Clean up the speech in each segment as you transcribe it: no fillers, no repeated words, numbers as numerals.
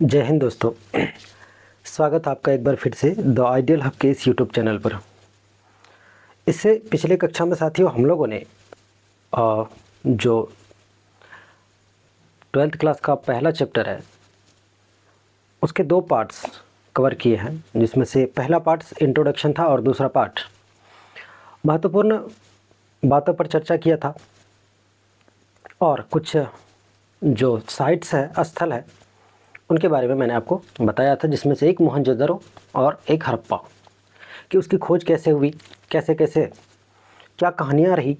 जय हिंद दोस्तों। स्वागत आपका एक बार फिर से द आइडियल हब के इस यूट्यूब चैनल पर। इससे पिछले कक्षा में साथियों हम लोगों ने जो 12th क्लास का पहला चैप्टर है उसके दो पार्ट्स कवर किए हैं, जिसमें से पहला पार्ट इंट्रोडक्शन था और दूसरा पार्ट महत्वपूर्ण बातों पर चर्चा किया था और कुछ जो साइट्स है, स्थल है, उनके बारे में मैंने आपको बताया था, जिसमें से एक मोहनजोदड़ो और एक हड़प्पा कि उसकी खोज कैसे हुई, कैसे कैसे क्या कहानियाँ रही,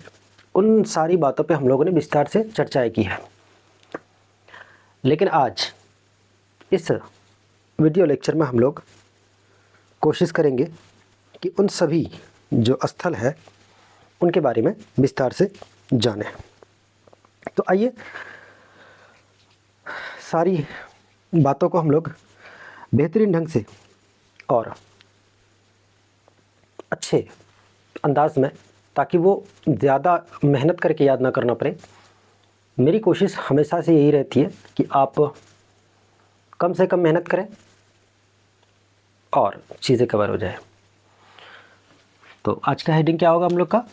उन सारी बातों पे हम लोगों ने विस्तार से चर्चाएं की है। लेकिन आज इस वीडियो लेक्चर में हम लोग कोशिश करेंगे कि उन सभी जो स्थल है उनके बारे में विस्तार से जानें। तो आइए सारी बातों को हम लोग बेहतरीन ढंग से और अच्छे अंदाज में, ताकि वो ज़्यादा मेहनत करके याद ना करना पड़े। मेरी कोशिश हमेशा से यही रहती है कि आप कम से कम मेहनत करें और चीज़ें कवर हो जाए। तो आज का हेडिंग क्या होगा हम लोग का?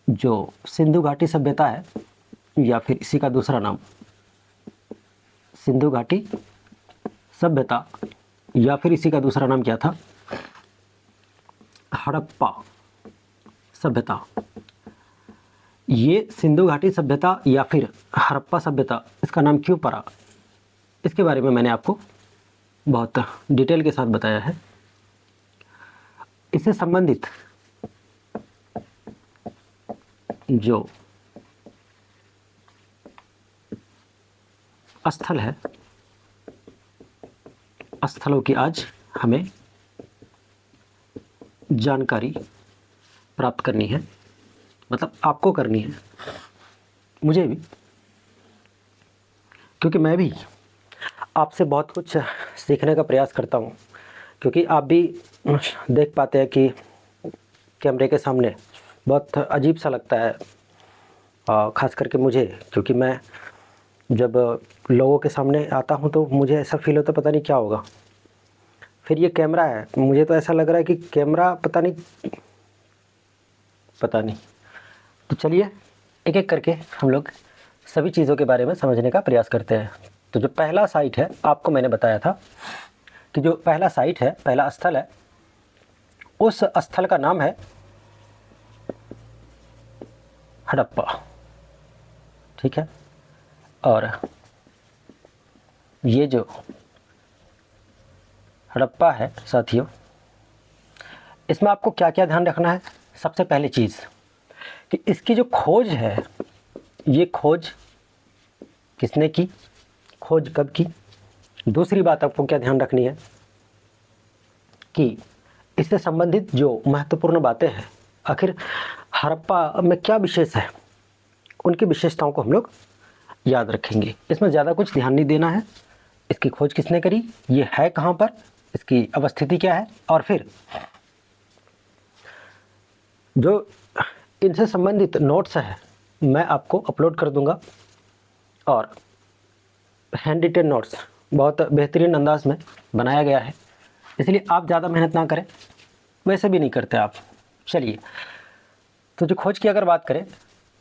जो सिंधु घाटी सभ्यता है, या फिर इसी का दूसरा नाम सिंधु घाटी सभ्यता, या फिर इसी का दूसरा नाम क्या था? हड़प्पा सभ्यता। ये सिंधु घाटी सभ्यता या फिर हड़प्पा सभ्यता, इसका नाम क्यों पड़ा, इसके बारे में मैंने आपको बहुत डिटेल के साथ बताया है। इससे संबंधित जो स्थल है, स्थलों की आज हमें जानकारी प्राप्त करनी है, मतलब आपको करनी है, मुझे भी, क्योंकि मैं भी आपसे बहुत कुछ सीखने का प्रयास करता हूँ। क्योंकि आप भी देख पाते हैं कि कैमरे के सामने बहुत अजीब सा लगता है, ख़ास करके मुझे, क्योंकि मैं जब लोगों के सामने आता हूँ तो मुझे ऐसा फील होता है पता नहीं क्या होगा। फिर ये कैमरा है, मुझे तो ऐसा लग रहा है कि कैमरा पता नहीं। तो चलिए एक एक करके हम लोग सभी चीज़ों के बारे में समझने का प्रयास करते हैं। तो जो पहला साइट है, आपको मैंने बताया था कि जो पहला साइट है, पहला स्थल है, उस स्थल का नाम है हड़प्पा। ठीक है। और ये जो हड़प्पा है साथियों, इसमें आपको क्या क्या ध्यान रखना है? सबसे पहली चीज़ कि इसकी जो खोज है, ये खोज किसने की, खोज कब की। दूसरी बात आपको क्या ध्यान रखनी है कि इससे संबंधित जो महत्वपूर्ण बातें हैं, आखिर हड़प्पा में क्या विशेष है, उनकी विशेषताओं को हम लोग याद रखेंगे। इसमें ज़्यादा कुछ ध्यान नहीं देना है। इसकी खोज किसने करी, ये है कहाँ पर, इसकी अवस्थिति क्या है, और फिर जो इनसे संबंधित नोट्स है मैं आपको अपलोड कर दूंगा, और हैंड रिटेन नोट्स बहुत बेहतरीन अंदाज में बनाया गया है, इसलिए आप ज़्यादा मेहनत ना करें, वैसे भी नहीं करते आप। चलिए, तो जो खोज की अगर बात करें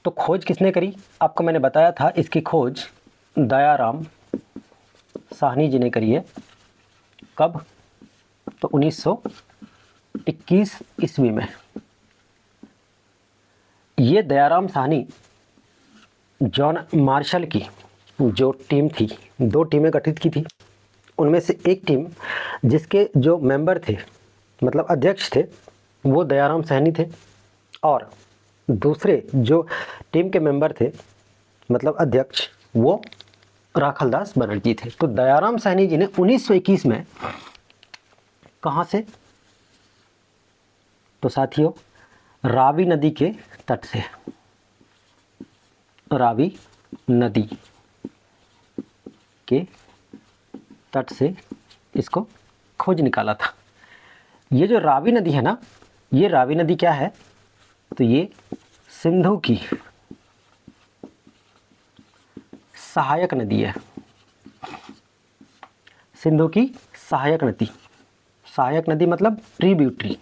तो खोज किसने करी, आपको मैंने बताया था इसकी खोज दयाराम साहनी जी ने करी है। कब? तो 1921 ईस्वी में। ये दयाराम साहनी जॉन मार्शल की जो टीम थी, दो टीमें गठित की थी, उनमें से एक टीम जिसके जो मेंबर थे, मतलब अध्यक्ष थे, वो दयाराम साहनी थे, और दूसरे जो टीम के मेंबर थे, मतलब अध्यक्ष, वो राखलदास बनर्जी थे। तो दयाराम साहनी जी ने 1921 में कहाँ से? तो साथियों, रावी नदी के तट से, रावी नदी के तट से इसको खोज निकाला था। ये जो रावी नदी है ना, ये रावी नदी क्या है? तो ये सिंधु की सहायक नदी है। सिंधु की सहायक नदी। सहायक नदी मतलब ट्रिब्यूटरी।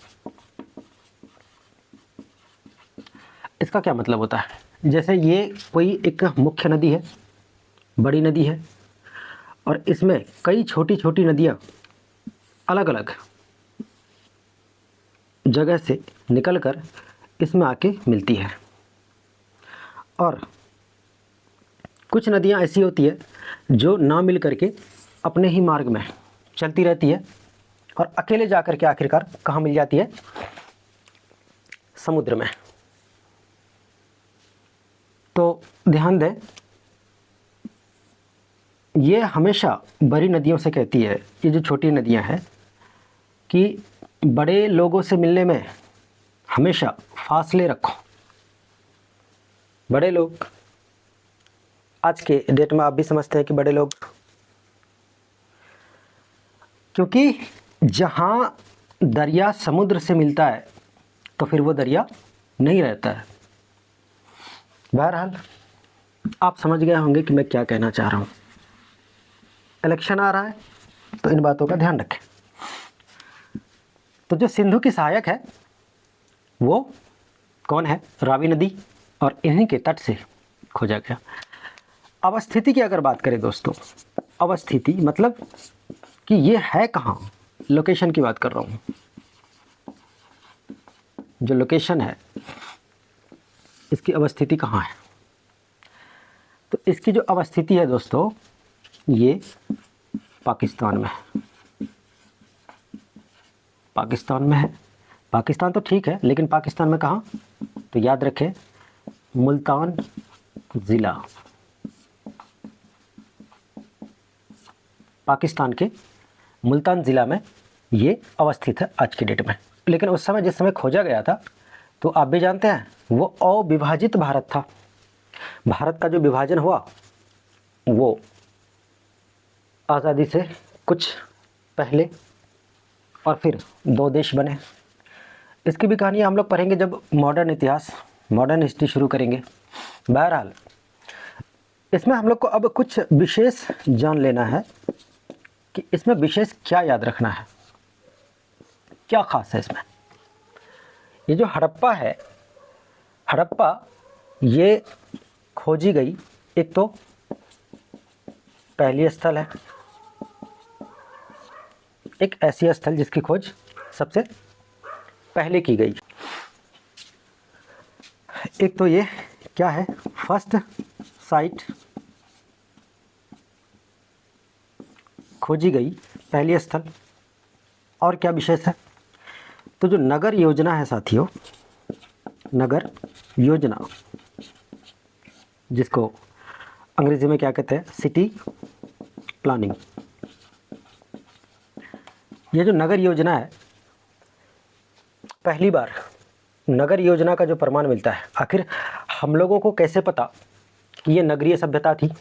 इसका क्या मतलब होता है? जैसे ये कोई एक मुख्य नदी है, बड़ी नदी है, और इसमें कई छोटी छोटी नदियाँ अलग अलग जगह से निकलकर इसमें आके मिलती है। और कुछ नदियाँ ऐसी होती है जो ना मिल करके अपने ही मार्ग में चलती रहती है और अकेले जा कर के आखिरकार कहाँ मिल जाती है? समुद्र में। तो ध्यान दें, ये हमेशा बड़ी नदियों से कहती है, ये जो छोटी नदियाँ हैं, कि बड़े लोगों से मिलने में हमेशा फासले रखो। बड़े लोग आज के डेट में आप भी समझते हैं कि बड़े लोग, क्योंकि जहाँ दरिया समुद्र से मिलता है तो फिर वो दरिया नहीं रहता है। बहरहाल आप समझ गए होंगे कि मैं क्या कहना चाह रहा हूँ। इलेक्शन आ रहा है तो इन बातों का ध्यान रखें। तो जो सिंधु की सहायक है वो कौन है? रावी नदी, और इन्हीं के तट से खोजा गया। अवस्थिति की अगर बात करें दोस्तों, अवस्थिति मतलब कि ये है कहाँ, लोकेशन की बात कर रहा हूँ। जो लोकेशन है इसकी अवस्थिति कहाँ है? तो इसकी जो अवस्थिति है दोस्तों, ये पाकिस्तान में है। पाकिस्तान में है। पाकिस्तान तो ठीक है, लेकिन पाकिस्तान में कहाँ? तो याद रखें, मुल्तान ज़िला। पाकिस्तान के मुल्तान ज़िला में ये अवस्थित है आज की डेट में। लेकिन उस समय जिस समय खोजा गया था तो आप भी जानते हैं वो अविभाजित भारत था। भारत का जो विभाजन हुआ वो आज़ादी से कुछ पहले, और फिर दो देश बने। इसकी भी कहानी हम लोग पढ़ेंगे जब मॉडर्न इतिहास, मॉडर्न हिस्ट्री शुरू करेंगे। बहरहाल इसमें हम लोग को अब कुछ विशेष जान लेना है कि इसमें विशेष क्या याद रखना है, क्या खास है इसमें। ये जो हड़प्पा है, हड़प्पा ये खोजी गई, एक तो पहली स्थल है, एक ऐसी स्थल जिसकी खोज सबसे पहले की गई। एक तो ये क्या है, फर्स्ट साइट खोजी गई, पहली स्थल। और क्या विशेष है? तो जो नगर योजना है साथियों, नगर योजना, जिसको अंग्रेजी में क्या कहते हैं? City planning. ये जो नगर योजना है, पहली बार नगर योजना का जो प्रमाण मिलता है, आखिर हम लोगों को कैसे पता कि ये नगरीय सभ्यता थी?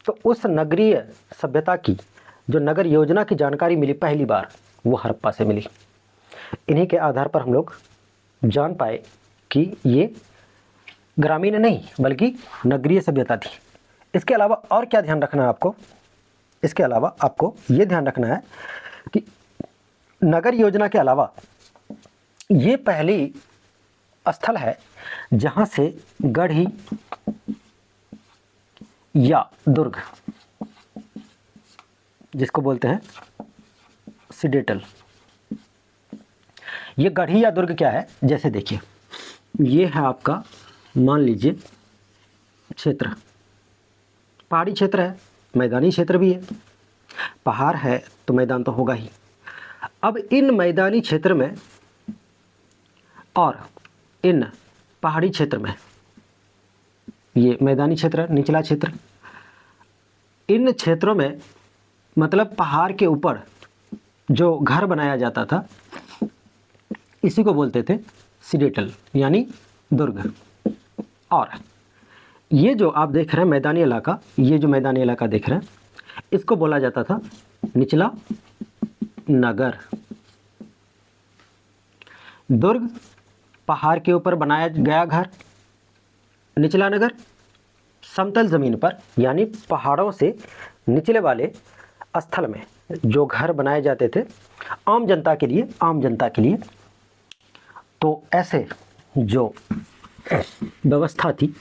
तो उस नगरीय सभ्यता की जो नगर योजना की जानकारी मिली पहली बार, वो हड़प्पा से मिली। इन्हीं के आधार पर हम लोग जान पाए कि ये ग्रामीण नहीं बल्कि नगरीय सभ्यता थी। इसके अलावा और क्या ध्यान रखना है आपको? इसके अलावा आपको ये ध्यान रखना है कि नगर योजना के अलावा ये पहली स्थल है जहाँ से गढ़ी या दुर्ग, जिसको बोलते हैं सिडेटल। ये गढ़ी या दुर्ग क्या है? जैसे देखिए, ये है आपका, मान लीजिए क्षेत्र, पहाड़ी क्षेत्र है, मैदानी क्षेत्र भी है। पहाड़ है तो मैदान तो होगा ही। अब इन मैदानी क्षेत्र में और इन पहाड़ी क्षेत्र में, ये मैदानी क्षेत्र, निचला क्षेत्र, इन क्षेत्रों में मतलब पहाड़ के ऊपर जो घर बनाया जाता था, इसी को बोलते थे सिडेटल यानी दुर्ग। और ये जो आप देख रहे हैं मैदानी इलाका, ये जो मैदानी इलाका देख रहे हैं, इसको बोला जाता था निचला नगर। दुर्ग पहाड़ के ऊपर बनाया गया घर, निचला नगर समतल ज़मीन पर यानी पहाड़ों से निचले वाले स्थल में जो घर बनाए जाते थे आम जनता के लिए, तो ऐसे जो व्यवस्था थी,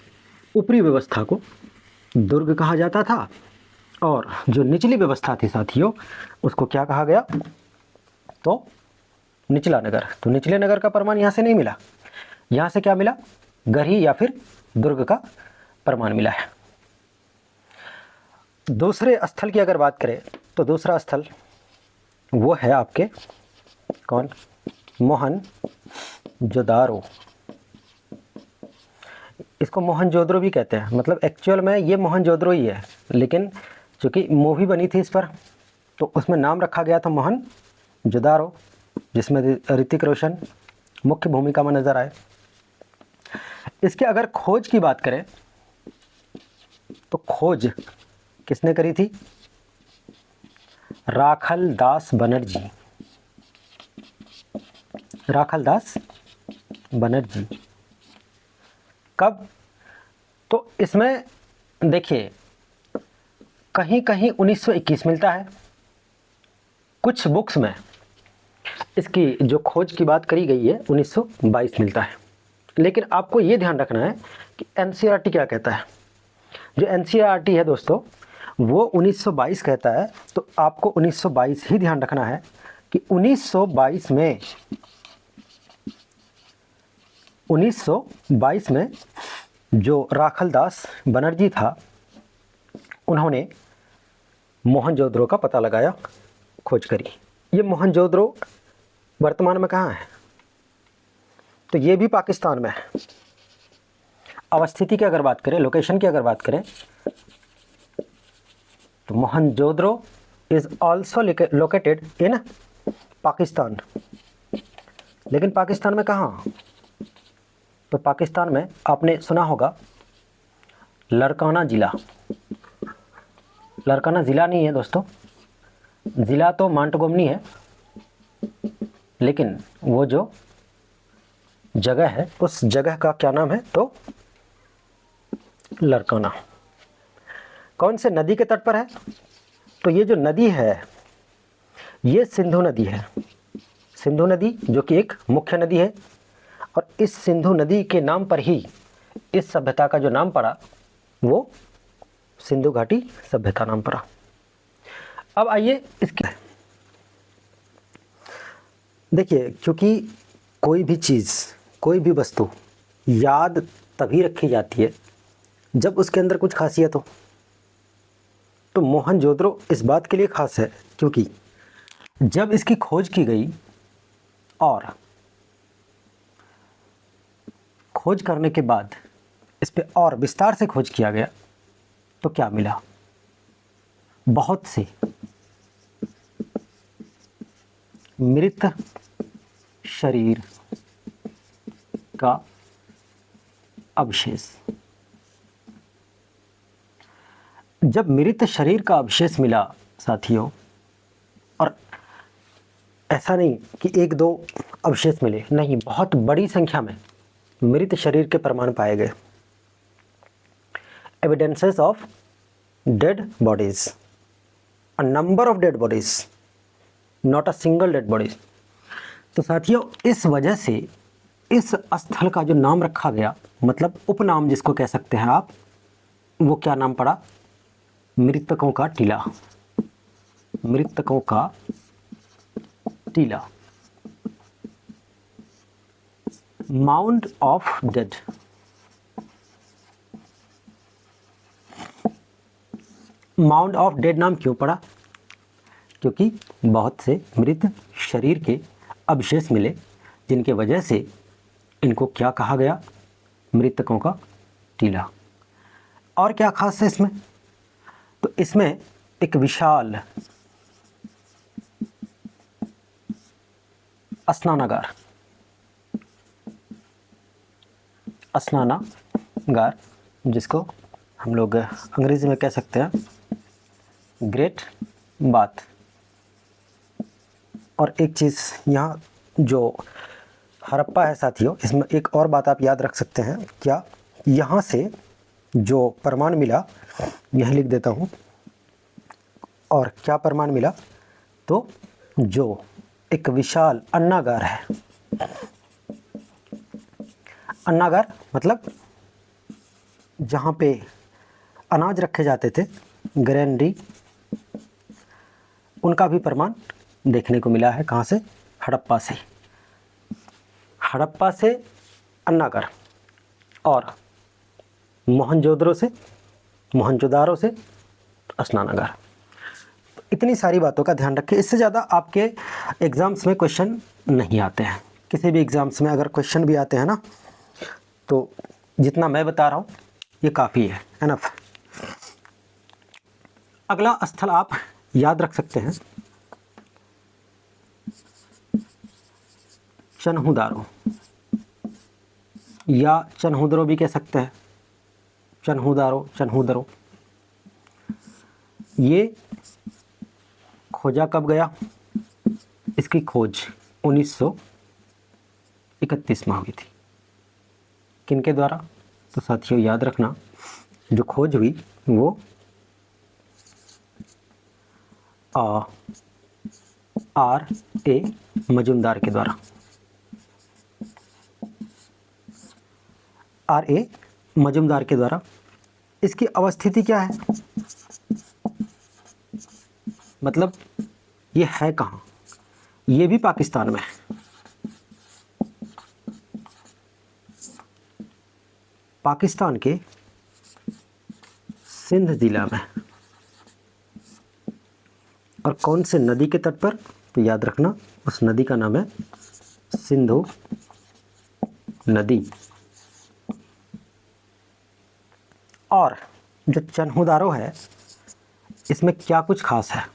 ऊपरी व्यवस्था को दुर्ग कहा जाता था, और जो निचली व्यवस्था थी साथियों, उसको क्या कहा गया? तो निचला नगर। तो निचले नगर का प्रमाण यहाँ से नहीं मिला, यहाँ से क्या मिला? गढ़ी या फिर दुर्ग का प्रमाण मिला है। दूसरे स्थल की अगर बात करें तो दूसरा स्थल वो है आपके कौन? मोहनजोदारो। इसको मोहनजोदड़ो भी कहते हैं, मतलब एक्चुअल में ये मोहनजोदड़ो ही है, लेकिन चूँकि मूवी बनी थी इस पर तो उसमें नाम रखा गया था मोहनजोदारो, जिसमें ऋतिक रोशन मुख्य भूमिका में नज़र आए। इसके अगर खोज की बात करें तो खोज किसने करी थी? राखलदास बनर्जी। राखलदास बनर्जी। कब? तो इसमें देखिए कहीं कहीं 1921 मिलता है, कुछ बुक्स में इसकी जो खोज की बात करी गई है 1922 मिलता है। लेकिन आपको ये ध्यान रखना है कि एनसीईआरटी क्या कहता है। जो एनसीईआरटी है दोस्तों वो 1922 कहता है, तो आपको 1922 ही ध्यान रखना है कि 1922 में जो राखलदास बनर्जी था उन्होंने मोहनजोदड़ो का पता लगाया, खोज करी। ये मोहनजोदड़ो वर्तमान में कहाँ है? तो ये भी पाकिस्तान में है। अवस्थिति की अगर बात करें, लोकेशन की अगर बात करें तो Mohenjodaro is also located in Pakistan. लेकिन पाकिस्तान में कहाँ? तो पाकिस्तान में आपने सुना होगा लड़काना ज़िला। लड़काना ज़िला नहीं है दोस्तों, ज़िला तो मांटगोमनी है, लेकिन वो जो जगह है उस जगह का क्या नाम है? तो लड़काना। कौन से नदी के तट पर है? तो ये जो नदी है ये सिंधु नदी है। सिंधु नदी जो कि एक मुख्य नदी है, और इस सिंधु नदी के नाम पर ही इस सभ्यता का जो नाम पड़ा वो सिंधु घाटी सभ्यता नाम पड़ा। अब आइए इसके देखिए, क्योंकि कोई भी चीज़, कोई भी वस्तु याद तभी रखी जाती है जब उसके अंदर कुछ खासियत हो। तो मोहनजोदड़ो इस बात के लिए खास है क्योंकि जब इसकी खोज की गई और खोज करने के बाद इस पे और विस्तार से खोज किया गया तो क्या मिला? बहुत से मृत शरीर का अवशेष। जब मृत शरीर का अवशेष मिला साथियों, और ऐसा नहीं कि एक दो अवशेष मिले, नहीं, बहुत बड़ी संख्या में मृत शरीर के प्रमाण पाए गए। Evidences of dead bodies, a number of dead bodies, not a single dead bodies. तो साथियों इस वजह से इस स्थल का जो नाम रखा गया, मतलब उपनाम जिसको कह सकते हैं आप, वो क्या नाम पड़ा? मृतकों का टीला। मृतकों का टीला, mound of dead. Mound of dead नाम क्यों पड़ा? क्योंकि बहुत से मृत शरीर के अवशेष मिले, जिनके वजह से इनको क्या कहा गया? मृतकों का टीला। और क्या खास है इसमें? तो इसमें एक विशाल स्नानागार, स्नानागार जिसको हम लोग अंग्रेजी में कह सकते हैं ग्रेट बाथ। और एक चीज़ यहाँ जो हड़प्पा है साथियों, इसमें एक और बात आप याद रख सकते हैं। क्या? यहाँ से जो प्रमाण मिला, यह लिख देता हूँ, और क्या प्रमाण मिला? तो जो एक विशाल अन्नागार है, अन्नागार मतलब जहाँ पे अनाज रखे जाते थे, ग्रेनरी, उनका भी प्रमाण देखने को मिला है। कहाँ से? हड़प्पा से। हड़प्पा से अन्नागार और मोहनजोदड़ो से स्नानागार। इतनी सारी बातों का ध्यान रखें, इससे ज़्यादा आपके एग्ज़ाम्स में क्वेश्चन नहीं आते हैं। किसी भी एग्ज़ाम्स में अगर क्वेश्चन भी आते हैं ना, तो जितना मैं बता रहा हूँ ये काफ़ी है, एनफ। अगला स्थल आप याद रख सकते हैं, चन्हुदारो या चन्हुदरो भी कह सकते हैं, चन्हुदरो। ये खोजा कब गया? इसकी खोज 1931 में हुई थी। किनके द्वारा? तो साथियों याद रखना, जो खोज हुई वो R.A. मजूमदार के द्वारा। R.A. मजूमदार के द्वारा। इसकी अवस्थिति क्या है? मतलब ये है कहाँ? ये भी पाकिस्तान में है। पाकिस्तान के सिंध जिला में। और कौन से नदी के तट पर? तो याद रखना, उस नदी का नाम है सिंधु नदी। और जो चन्हुदारो है, इसमें क्या कुछ खास है?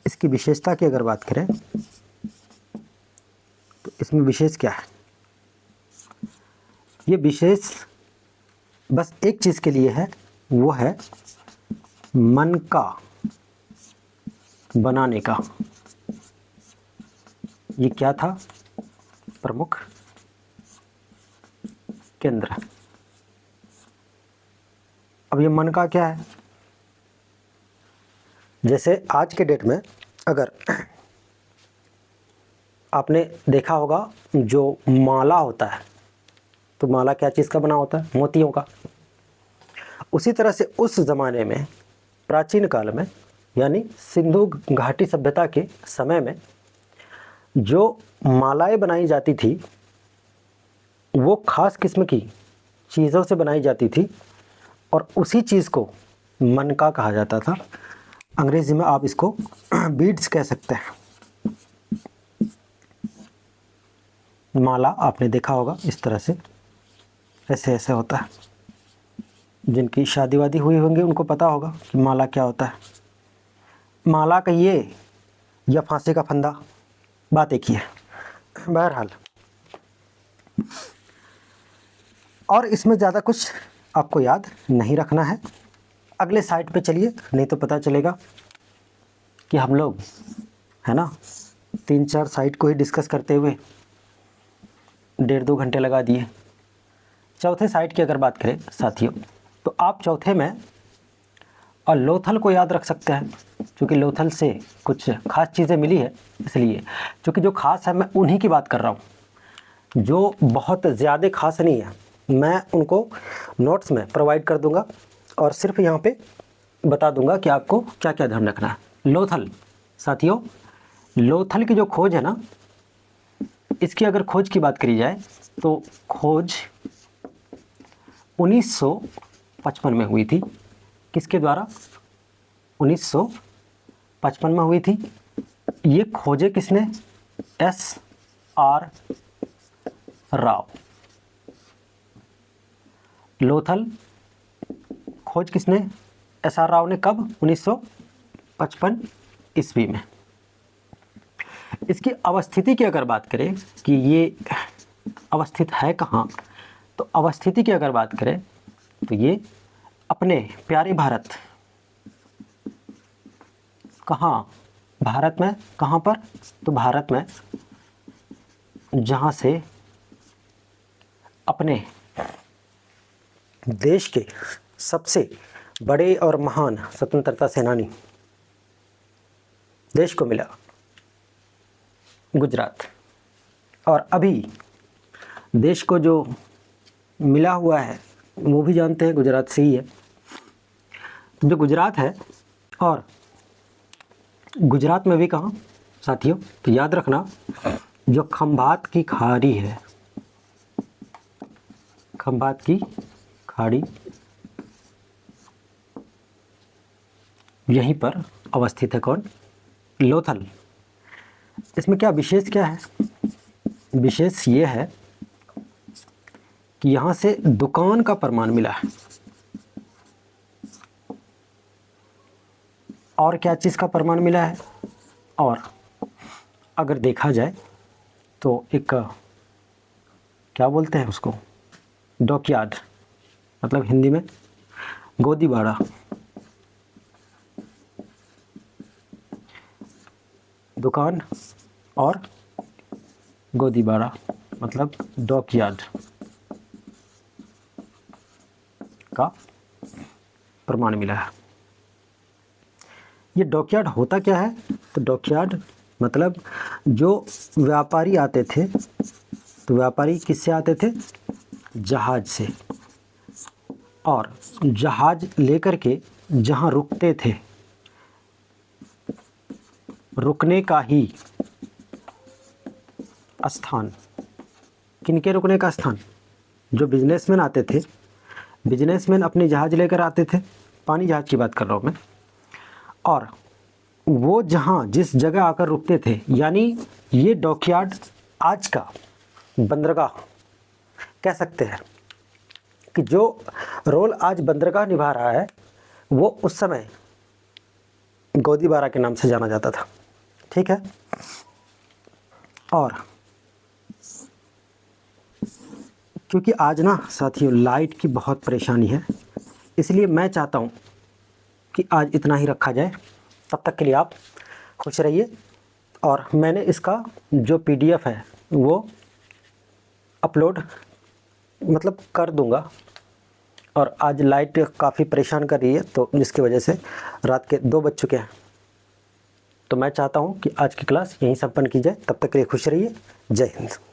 इसकी विशेषता की अगर बात करें तो इसमें विशेष क्या है? ये विशेष बस एक चीज़ के लिए है, वो है मनका बनाने का। ये क्या था? प्रमुख केंद्र। अब ये मनका क्या है? जैसे आज के डेट में अगर आपने देखा होगा, जो माला होता है, तो माला क्या चीज़ का बना होता है? मोतियों का। उसी तरह से उस ज़माने में, प्राचीन काल में, यानी सिंधु घाटी सभ्यता के समय में जो मालाएं बनाई जाती थी, वो खास किस्म की चीज़ों से बनाई जाती थी, और उसी चीज़ को मनका कहा जाता था। अंग्रेज़ी में आप इसको बीड्स कह सकते हैं। माला आपने देखा होगा इस तरह से, ऐसे ऐसे होता है। जिनकी शादी वादी हुई होंगी उनको पता होगा कि माला क्या होता है। माला कहिए या फांसी का फंदा, बात एक ही है। बहरहाल, और इसमें ज़्यादा कुछ आपको याद नहीं रखना है। अगले साइट पे चलिए, नहीं तो पता चलेगा कि हम लोग, है ना, 3-4 साइट को ही डिस्कस करते हुए 1.5-2 घंटे लगा दिए। चौथे साइट की अगर बात करें साथियों, तो आप चौथे में और लोथल को याद रख सकते हैं, क्योंकि लोथल से कुछ खास चीज़ें मिली है, इसलिए। क्योंकि जो खास है मैं उन्हीं की बात कर रहा हूँ, जो बहुत ज़्यादा खास नहीं है, मैं उनको नोट्स में प्रोवाइड कर दूंगा और सिर्फ यहाँ पे बता दूंगा कि आपको क्या क्या ध्यान रखना है। लोथल साथियों, लोथल की जो खोज है ना, इसकी अगर खोज की बात करी जाए तो खोज 1955 में हुई थी। किसके द्वारा? 1955 में हुई थी। ये खोजे किसने? S.R. राव। लोथल खोज किसने? S.R. राव ने। कब? 1955 ईस्वी में। इसकी अवस्थिति की अगर बात करें कि ये अवस्थित है कहाँ, तो अवस्थिति की अगर बात करें तो ये अपने प्यारे भारत, कहाँ? भारत में। कहाँ पर? तो भारत में, जहाँ से अपने देश के सबसे बड़े और महान स्वतंत्रता सेनानी देश को मिला गुजरात, और अभी देश को जो मिला हुआ है वो भी जानते हैं गुजरात से ही है। जो गुजरात है, और गुजरात में भी कहाँ साथियों, तो याद रखना जो खंभात की खाड़ी है, खंभात की खाड़ी यहीं पर अवस्थित है। कौन? लोथल। इसमें क्या विशेष क्या है? विशेष ये है कि यहाँ से दुकान का प्रमाण मिला है। और क्या चीज़ का प्रमाण मिला है? और अगर देखा जाए तो एक क्या बोलते हैं उसको, डॉकयार्ड, मतलब हिंदी में गोदीबाड़ा। दुकान और गोदीबाड़ा मतलब डॉकयार्ड का प्रमाण मिला है। ये डॉकयार्ड होता क्या है? तो डॉकयार्ड मतलब जो व्यापारी आते थे, तो व्यापारी किससे आते थे? जहाज से, और जहाज लेकर के जहाँ रुकते थे, रुकने का ही स्थान, किनके रुकने का स्थान? जो बिजनेसमैन आते थे, बिजनेसमैन अपने जहाज लेकर आते थे, पानी जहाज की बात कर रहा हूँ मैं, और वो जहाँ जिस जगह आकर रुकते थे, यानी ये डॉकयार्ड आज का बंदरगाह कह सकते हैं कि जो रोल आज बंदरगाह निभा रहा है वो उस समय गोदीबाड़ा के नाम से जाना जाता था। ठीक है। और क्योंकि आज ना साथियों लाइट की बहुत परेशानी है, इसलिए मैं चाहता हूँ कि आज इतना ही रखा जाए। तब तक के लिए आप खुश रहिए, और मैंने इसका जो PDF है वो अपलोड मतलब कर दूंगा। और आज लाइट काफ़ी परेशान कर रही है, तो जिसकी वजह से रात के 2 बज चुके हैं। तो मैं चाहता हूँ कि आज की क्लास यहीं संपन्न की जाए। तब तक के लिए खुश रहिए। जय हिंद।